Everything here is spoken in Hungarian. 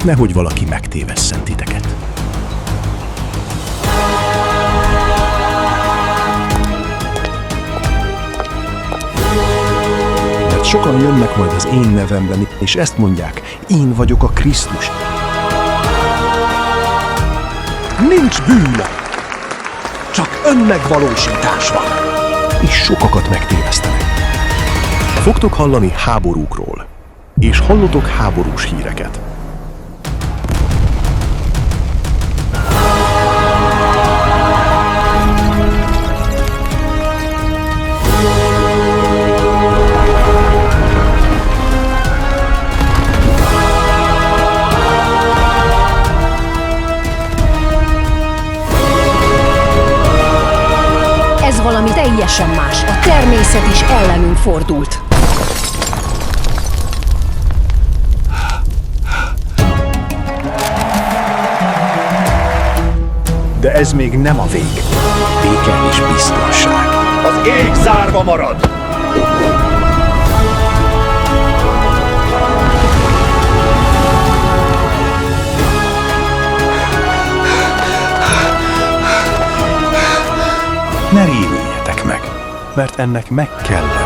nehogy valaki megtévesszen titeket. Mert sokan jönnek majd az én nevemben, és ezt mondják, én vagyok a Krisztus. Nincs bűn, csak önmegvalósítás van. És sokakat megtévesztenek. Fogtok hallani háborúkról, és hallotok háborús híreket. Ez valami teljesen más. A természet is ellenünk fordult. De ez még nem a vég. Béke és biztonság. Az ég zárva marad! Ne rémüljetek meg, mert ennek meg kell lennie.